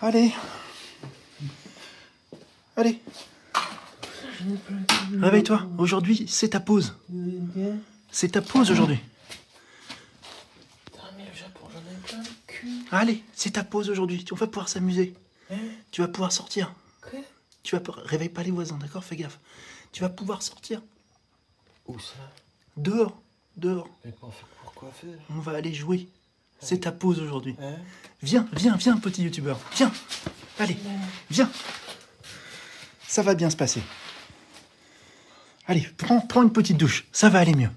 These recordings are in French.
Allez. Allez. Réveille-toi. Aujourd'hui, c'est ta pause. C'est ta pause aujourd'hui. Putain, mais le Japon, j'en ai plein le cul. Allez, c'est ta pause aujourd'hui. On va pouvoir s'amuser. Tu vas pouvoir sortir. Quoi? Tu vas réveille pas les voisins, d'accord? Fais gaffe. Tu vas pouvoir sortir. Où ça? Dehors. Dehors. Mais pourquoi faire? On va aller jouer. C'est ta pause aujourd'hui. Hein? Viens, viens, viens, petit youtubeur. Viens. Allez, viens. Ça va bien se passer. Allez, prends une petite douche. Ça va aller mieux.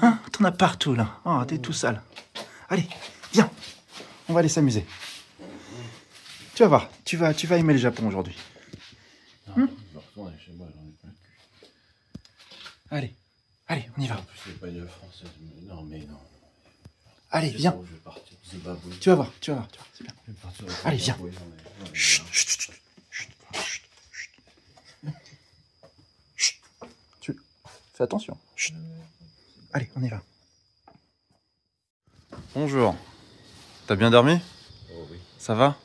Hein? T'en as partout, là. Oh, t'es tout sale. Allez, viens. On va aller s'amuser. Tu vas voir. Tu vas aimer le Japon aujourd'hui. Je vais retourner chez moi, j'en ai plein le cul. Allez. Allez, on y va. En plus, c'est pas une française. Non, mais non. Allez, viens. Je vais partir au Zimbabwe. Tu vas voir, c'est bien. Je vais partir au Allez, viens. Zimbabwe, j'en ai Chut, marre. chut, chut, chut, chut, chut. Chut. Fais attention. Chut. Allez, on y va. Bonjour. T'as bien dormi? Oh oui. Ça va?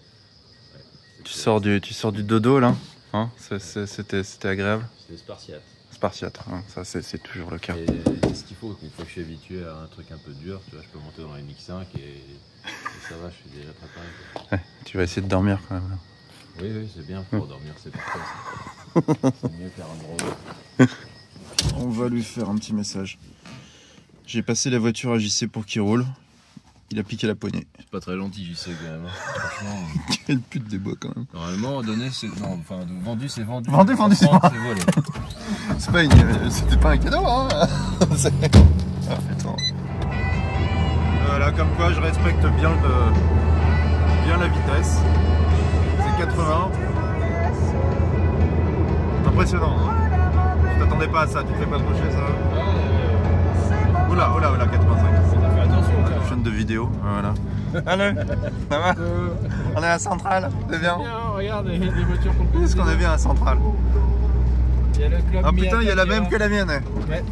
Ouais, tu sors du dodo là, hein? C'était agréable. C'est Spartiate. Spartiate, hein, ça c'est toujours le cas. Et ce qu'il faut, une fois que je suis habitué à un truc un peu dur, tu vois, je peux monter dans une X5 et ça va, je suis déjà préparé. Ouais, tu vas essayer de dormir quand même là. Oui, c'est bien pour dormir, c'est parfait. C'est mieux faire un drôle. On va lui faire un petit message. J'ai passé la voiture à JC pour qu'il roule. Il a piqué la poignée. C'est pas très gentil, j'y sais quand même. Franchement. Quelle pute des bois quand même. Normalement, donné, c'est. Non, enfin, vendu, c'est vendu. Vendu, c'est Prendre, c'est volé. C'était pas un cadeau, hein. Ah, putain. Voilà, comme quoi je respecte bien la vitesse. C'est 80. C'est impressionnant, hein. Tu t'attendais pas à ça, tu te fais pas toucher ça. Oula, 85. Fais attention, La chaîne de vidéo, voilà. Allô, ça va? On est à la centrale, c'est bien. Regarde les voitures qu'on peut. Qu'est-ce qu'on a vu à la centrale? Il y a le club. Ah putain, il y a la même que la mienne. Ouais.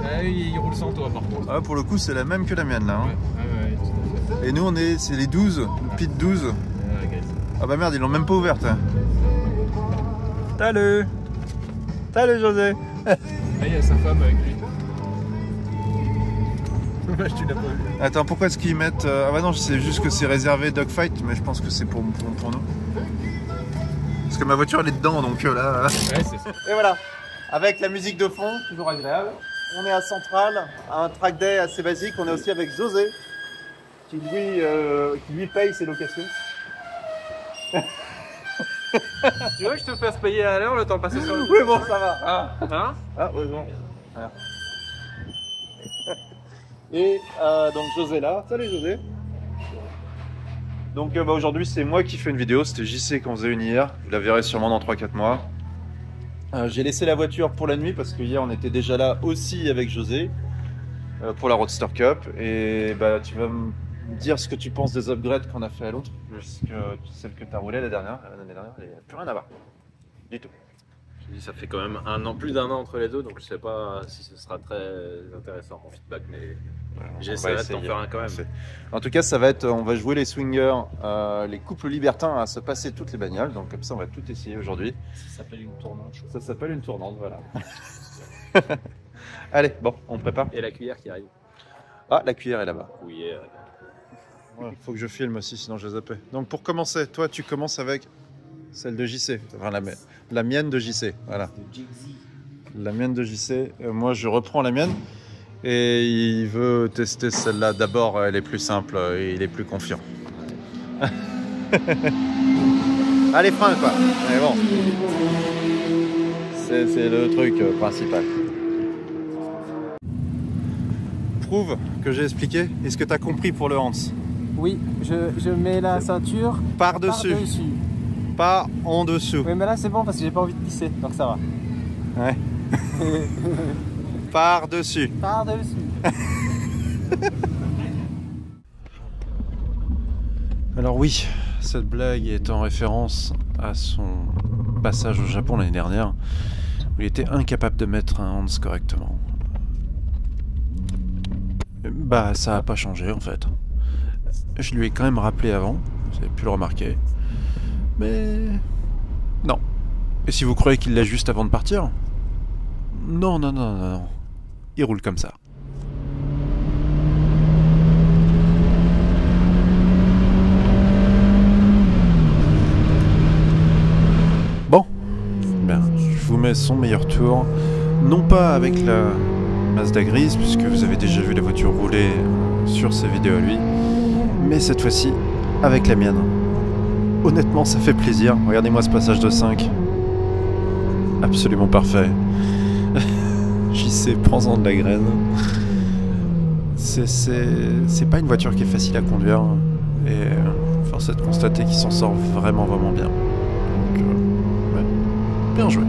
Ah oui, il roule sans toi par contre. Ah, pour le coup, c'est la même que la mienne là. Hein. Ouais, tout à fait. Et nous, c'est les 12, Pit 12. Ah bah merde, ils l'ont même pas ouverte. Hein. Salut. Salut José. Ah, il y a sa femme avec lui. Dommage, tu l'as pas vu. Attends, pourquoi est-ce qu'ils mettent... Ah bah non, c'est juste que c'est réservé dogfight, mais je pense que c'est pour nous. Parce que ma voiture elle est dedans, donc là... Ouais, c'est ça. Et voilà, avec la musique de fond, toujours agréable. On est à Centrale, à un track day assez basique. On est aussi avec José, qui lui paye ses locations. Tu veux que je te fasse payer à l'heure le temps passé sur le... Oui bon, ça va. Hein? Ah oui bon. Voilà. Et donc José là. Salut José. Donc aujourd'hui c'est moi qui fais une vidéo, c'était JC qu'on faisait une hier. Vous la verrez sûrement dans 3-4 mois. J'ai laissé la voiture pour la nuit parce que hier on était déjà là aussi avec José pour la Roadster Cup. Et bah tu vas me dire ce que tu penses des upgrades qu'on a fait à l'autre. Celle que tu as roulée l'année dernière, il n'y a plus rien à voir. Du tout. Je dis, ça fait quand même plus d'un an entre les deux, donc je sais pas si ce sera très intéressant mon feedback, mais j'essaierai de t'en faire un quand même. En tout cas, ça va être, on va jouer les swingers, les couples libertins à se passer toutes les bagnoles, donc comme ça on va tout essayer aujourd'hui. Ça s'appelle une tournante. Ça s'appelle une tournante, voilà. Allez, bon, on prépare. Et la cuillère qui arrive. Ah, la cuillère est là-bas. Cuillère. Il faut que je filme aussi, sinon je zappe. Donc pour commencer, toi tu commences avec celle de JC, enfin la mienne de JC, voilà. La mienne de JC, moi je reprends la mienne et il veut tester celle-là d'abord, elle est plus simple et il est plus confiant. Allez, frein quoi, mais bon, c'est le truc principal. Prouve que j'ai expliqué, est-ce que tu as compris pour le Hans? Oui, je mets la ceinture par-dessus. Pas en dessous. Oui, mais là c'est bon parce que j'ai pas envie de pisser, donc ça va. Ouais. Par-dessus. Par-dessus. Alors oui, cette blague est en référence à son passage au Japon l'année dernière, où il était incapable de mettre un Hans correctement. Bah ça a pas changé en fait. Je lui ai quand même rappelé avant, vous avez pu le remarquer. Mais... non. Et si vous croyez qu'il l'a juste avant de partir? Non, non, non, non, non. Il roule comme ça. Bon. Ben, je vous mets son meilleur tour. Non pas avec la Mazda grise, puisque vous avez déjà vu la voiture rouler sur ses vidéos à lui, mais cette fois-ci avec la mienne. Honnêtement, ça fait plaisir. Regardez-moi ce passage de 5. Absolument parfait. JC, prends-en de la graine. C'est pas une voiture qui est facile à conduire, et force est de constater qu'il s'en sort vraiment bien. Donc, ouais, bien joué.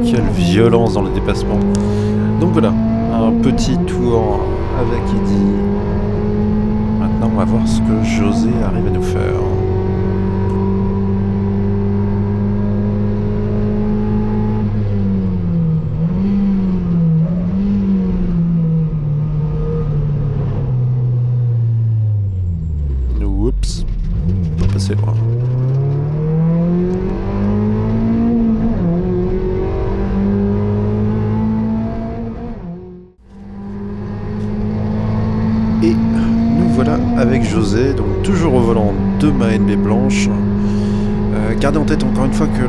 Quelle violence dans le dépassement. Donc voilà, un petit tour avec Eddy. Maintenant, on va voir ce que José arrive à nous faire. Oups, pas passer loin. Et nous voilà avec José, donc toujours au volant de ma NB blanche. Gardez en tête encore une fois que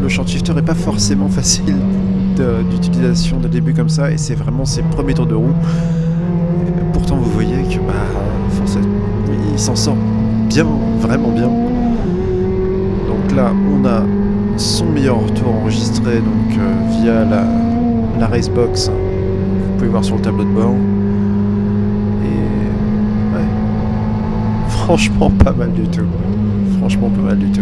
le short shifter n'est pas forcément facile d'utilisation de début comme ça, et c'est vraiment ses premiers tours de roue. Pourtant vous voyez que il s'en sort bien, vraiment bien. Donc là on a son meilleur tour enregistré donc via la Racebox, vous pouvez voir sur le tableau de bord. Franchement pas mal du tout. Franchement pas mal du tout.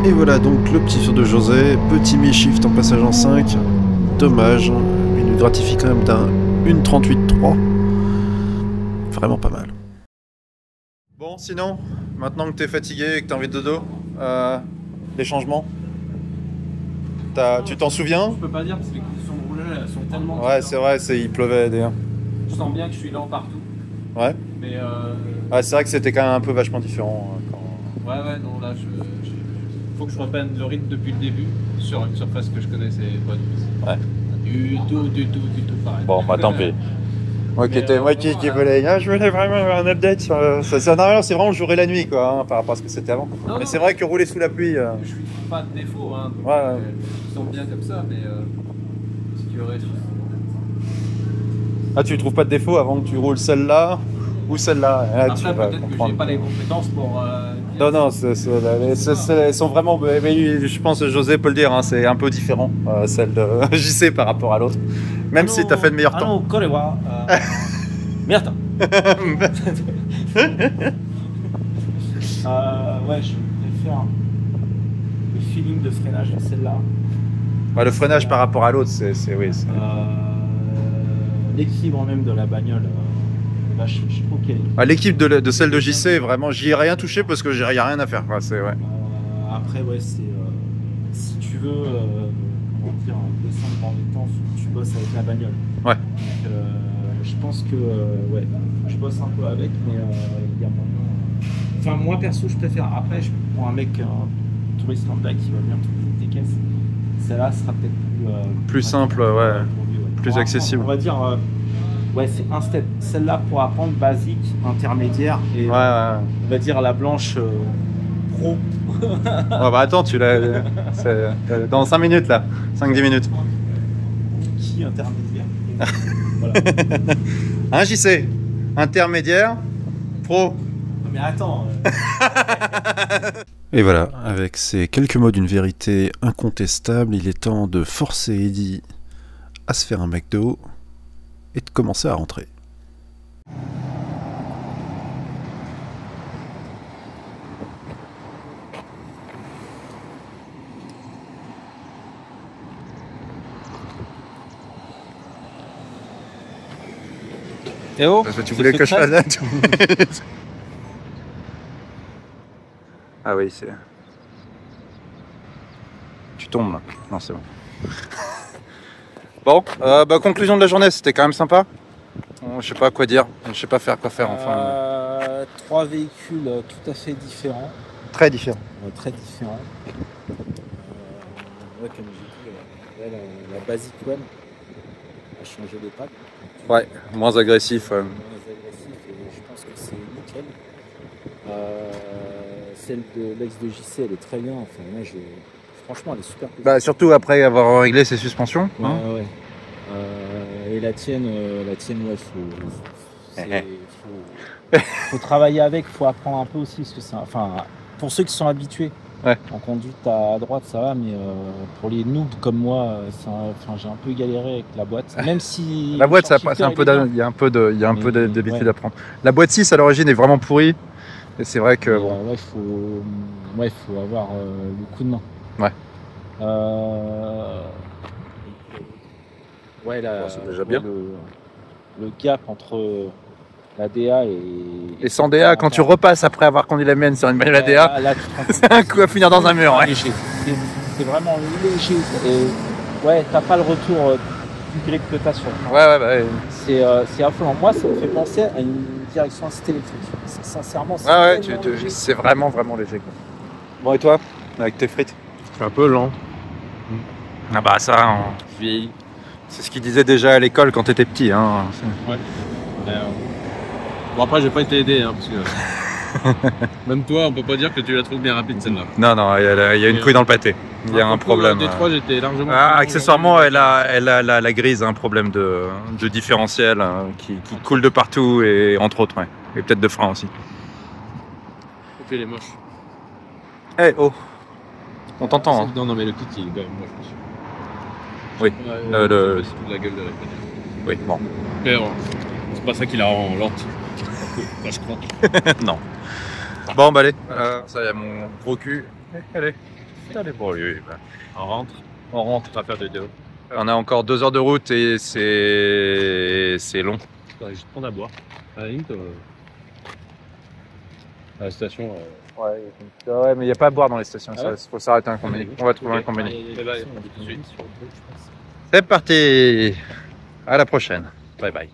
Et voilà donc le petit tour de José, petit mi-shift en passage en 5, dommage, il nous gratifie quand même d'un 1.38.3, vraiment pas mal. Bon sinon, maintenant que t'es fatigué et que t'as envie de dodo, les changements, tu t'en souviens? Je peux pas dire parce que les conditions de roulage elles sont tellement... Ouais c'est vrai, il pleuvait d'ailleurs. Je sens bien que je suis lent partout. Ouais. Mais ouais, c'est vrai que c'était quand même un peu vachement différent. Ouais, non, là, faut que je reprenne le rythme depuis le début sur une surface que je connaissais pas du tout. Ouais. Du tout pareil. Bon, bah tant pis. Moi qui étais, moi qui voulais, ah, je voulais vraiment un update sur ça n'a rien, c'est vraiment jour et la nuit quoi, hein, par rapport à ce que c'était avant. Non, mais c'est vrai que rouler sous la pluie. Je lui trouve pas de défaut, hein. Donc, Ouais. ils sont bien comme ça, mais ce qu'il y aurait. Ah, tu trouves pas de défaut avant que tu roules celle-là ou celle-là? Après, peut-être que j'ai pas les compétences pour. Non, non, elles sont vraiment. Mais je pense que José peut le dire, hein, c'est un peu différent, celle de JC par rapport à l'autre. Même si tu as fait de meilleurs temps. Merde. Ouais, je préfère le feeling de freinage de celle-là. Bah, le freinage par rapport à l'autre, c'est oui. L'équilibre même de la bagnole, là, je trouve qu'elle est. L'équipe de celle de JC, vraiment, j'y ai rien touché parce que j'ai rien à faire. Quoi, ouais. Après, ouais, c'est si tu veux comment dire, descendre dans les temps, faut que tu bosses avec la bagnole. Ouais. Donc, je pense que ouais, je bosse un peu avec, mais il y a moyen. Enfin, moi perso, je préfère. Après, pour un mec, un touriste lambda qui va venir trouver des caisses, celle-là sera peut-être plus simple, ouais. Plus accessible. On va dire, ouais, c'est un step. Celle-là pour apprendre basique, intermédiaire et ouais. on va dire la blanche pro. Oh, bah attends, tu l'as dans 5 minutes là, 5-10 minutes. Qui intermédiaire? Voilà. Hein, JC? Intermédiaire, pro. Mais attends. Et voilà, avec ces quelques mots d'une vérité incontestable, il est temps de forcer Eddy à se faire un McDo et de commencer à rentrer. Eh oh, tu voulais que je fasse là. Ah oui, c'est... Tu tombes là. Non, c'est bon. Bon, bah, conclusion de la journée, c'était quand même sympa. Je sais pas quoi dire, je sais pas quoi faire enfin. 3 véhicules tout à fait différents. Très différents. Très différents. Ouais, comme j'ai dit, la Basic One a changé d'étape. Ouais, moins agressif. Moins agressif et je pense que c'est nickel. Celle de l'ex de JC, elle est très bien. Enfin, moi, franchement, elle est super cool. Bah, surtout après avoir réglé ses suspensions. Ouais, hein. ouais. Et la tienne, ouais, faut travailler avec, faut apprendre un peu aussi, parce que c'est, enfin, pour ceux qui sont habitués. Ouais. En conduite à droite, ça va, mais pour les noobs comme moi, j'ai un peu galéré avec la boîte. Même si la boîte, c'est un peu il y a un peu d'habitude ouais. à prendre. La boîte 6 à l'origine est vraiment pourrie. Et c'est vrai que bon. Ouais, faut avoir le coup de main. Ouais. Ouais, là, bon, c'est déjà bien. Le gap entre la DA et sans DA, quand tu repasses après avoir conduit la mienne sur une bagnole DA, c'est un coup à finir dans un mur. Ouais. C'est vraiment léger. Et ouais, t'as pas le retour du grip que t'as sur le ouais. C'est affolant. Moi, ça me fait penser à une direction assistée électrique. Sincèrement, c'est vraiment léger. Quoi. Bon, et toi, avec tes frites? C'est un peu lent. Ah bah ça, vieilli. C'est ce qu'il disait déjà à l'école quand t'étais petit. Hein. Ouais. Bon, après, j'ai pas été aidé, hein, parce que même toi, on peut pas dire que tu la trouves bien rapide celle-là. Non, il y a une couille dans le pâté. Il y a un problème. D3, j'étais largement. Accessoirement, elle a la grise, un problème de différentiel qui coule de partout et entre autres, ouais. Et peut-être de frein aussi. Et puis elle est moche. Eh oh, on t'entend. Hein. Non, mais le kit il est quand même moche, monsieur. Oui. C'est toute la gueule de la bagnole. Oui, bon. Mais c'est pas ça qui la rend lente. Enfin, je crois. Non. Bon, bah allez. Ça y a mon gros cul. Allez. Bon, lui. On rentre. On rentre. On va faire des vidéos. On a encore 2 heures de route et c'est long. Je vais juste prendre à boire. À la limite, à la station. Ouais, mais il n'y a pas à boire dans les stations. Il faut s'arrêter un combini. On va trouver un combini. C'est parti. À la prochaine. Bye bye.